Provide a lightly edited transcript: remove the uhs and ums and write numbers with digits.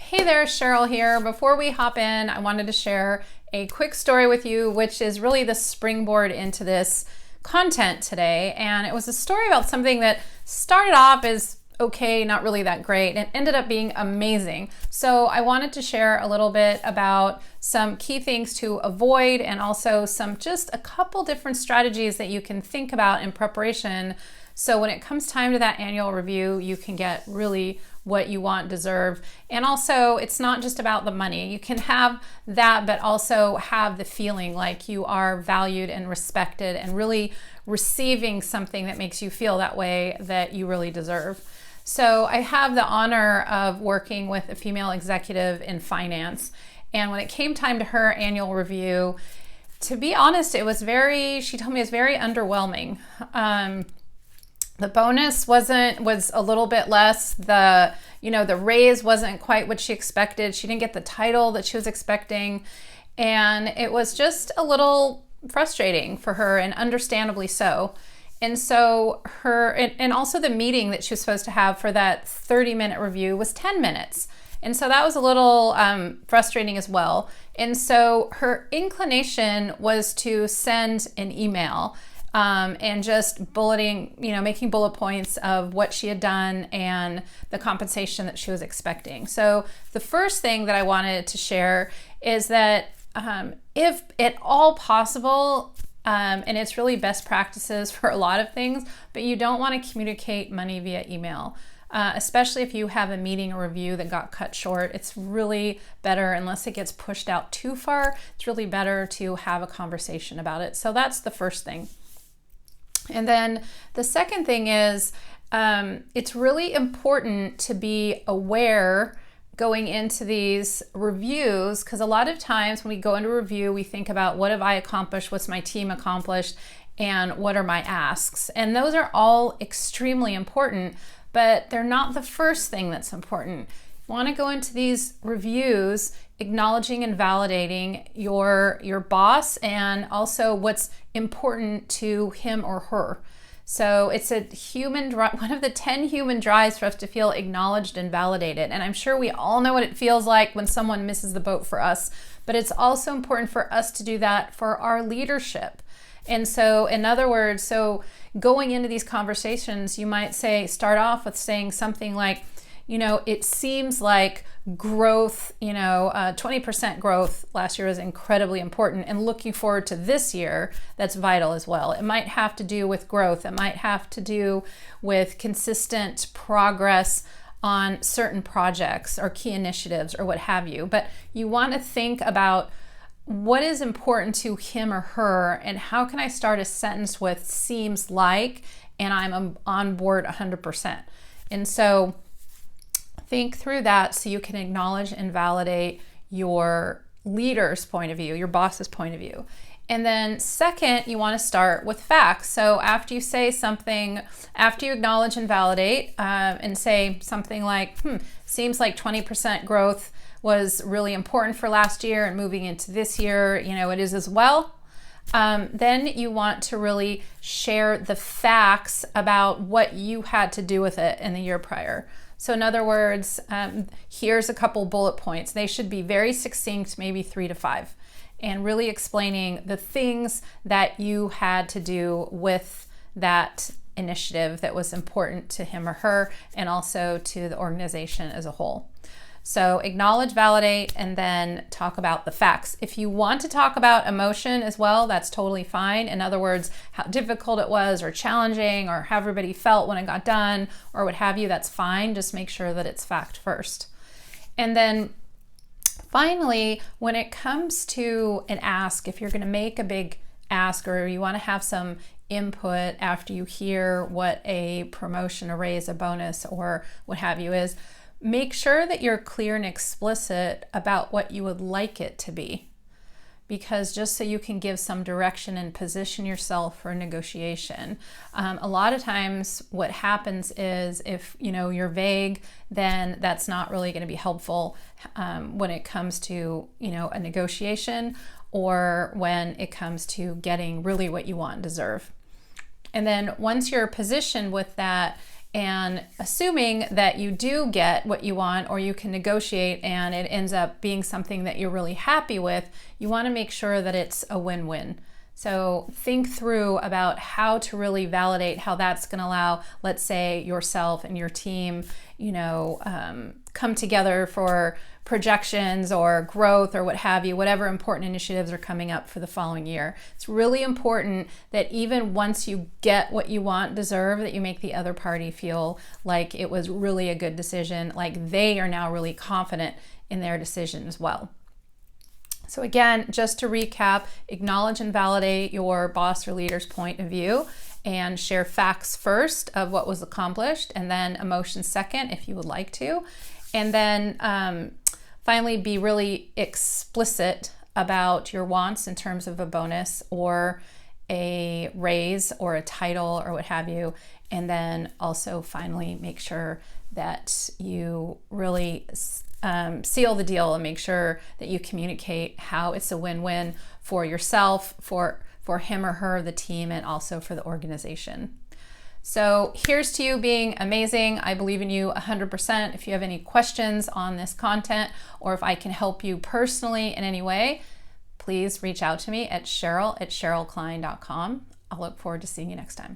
Hey there, Sheryl here. Before we hop in, I wanted to share a quick story with you, which is really the springboard into this content today. And it was a story about something that started off as okay, not really that great, and ended up being amazing. So I wanted to share a little bit about some key things to avoid and also just a couple different strategies that you can think about in preparation. So when it comes time to that annual review, you can get really what you want, deserve. And also, it's not just about the money. You can have that, but also have the feeling like you are valued and respected and really receiving something that makes you feel that way that you really deserve. So I have the honor of working with a female executive in finance. And when it came time to her annual review, to be honest, she told me it was very underwhelming. The bonus was a little bit less. The raise wasn't quite what she expected. She didn't get the title that she was expecting. And it was just a little frustrating for her, and understandably so. And so and also the meeting that she was supposed to have for that 30-minute review was 10 minutes. And so that was a little frustrating as well. And so her inclination was to send an email and just making bullet points of what she had done and the compensation that she was expecting. So the first thing that I wanted to share is that if at all possible, and it's really best practices for a lot of things, but you don't want to communicate money via email. Especially if you have a meeting or review that got cut short, it's really better, unless it gets pushed out too far, it's really better to have a conversation about it. So that's the first thing. And then the second thing is, it's really important to be aware going into these reviews, because a lot of times when we go into a review, we think about what have I accomplished, what's my team accomplished, and what are my asks. And those are all extremely important, but they're not the first thing that's important. You want to go into these reviews acknowledging and validating your boss and also what's important to him or her. So it's one of the 10 human drives for us to feel acknowledged and validated. And I'm sure we all know what it feels like when someone misses the boat for us, but it's also important for us to do that for our leadership. And so, in other words, going into these conversations, you might start off with saying something like, it seems like growth, 20% growth last year is incredibly important, and looking forward to this year, that's vital as well. It might have to do with growth. It might have to do with consistent progress on certain projects or key initiatives or what have you. But you want to think about what is important to him or her, and how can I start a sentence with seems like, and I'm on board 100%. And so think through that so you can acknowledge and validate your leader's point of view, your boss's point of view. And then second, you want to start with facts. So after you say something, after you acknowledge and validate, and say something like, seems like 20% growth was really important for last year, and moving into this year, it is as well. Then you want to really share the facts about what you had to do with it in the year prior. So in other words, here's a couple bullet points. They should be very succinct, maybe 3 to 5, and really explaining the things that you had to do with that initiative that was important to him or her, and also to the organization as a whole. So acknowledge, validate, and then talk about the facts. If you want to talk about emotion as well, that's totally fine. In other words, how difficult it was, or challenging, or how everybody felt when it got done, or what have you, that's fine. Just make sure that it's fact first. And then finally, when it comes to an ask, if you're going to make a big ask, or you want to have some input after you hear what a promotion, a raise, a bonus, or what have you is, make sure that you're clear and explicit about what you would like it to be, because just so you can give some direction and position yourself for negotiation. A lot of times what happens is, if you're vague, then that's not really going to be helpful when it comes to a negotiation, or when it comes to getting really what you want and deserve. And then once you're positioned with that, And assuming that you do get what you want, or you can negotiate and it ends up being something that you're really happy with, you want to make sure that it's a win-win. So think through about how to really validate how that's going to allow, let's say, yourself and your team, come together for projections or growth or what have you, whatever important initiatives are coming up for the following year. It's really important that even once you get what you want, deserve, that you make the other party feel like it was really a good decision, like they are now really confident in their decision as well. So again, just to recap, acknowledge and validate your boss or leader's point of view, and share facts first of what was accomplished, and then emotions second if you would like to. And then finally, be really explicit about your wants in terms of a bonus or a raise or a title or what have you. And then also finally make sure that you really seal the deal and make sure that you communicate how it's a win-win for yourself, for him or her, the team, and also for the organization. So here's to you being amazing. I believe in you 100%. If you have any questions on this content, or if I can help you personally in any way, please reach out to me at Sheryl@SherylKline.com. I'll look forward to seeing you next time.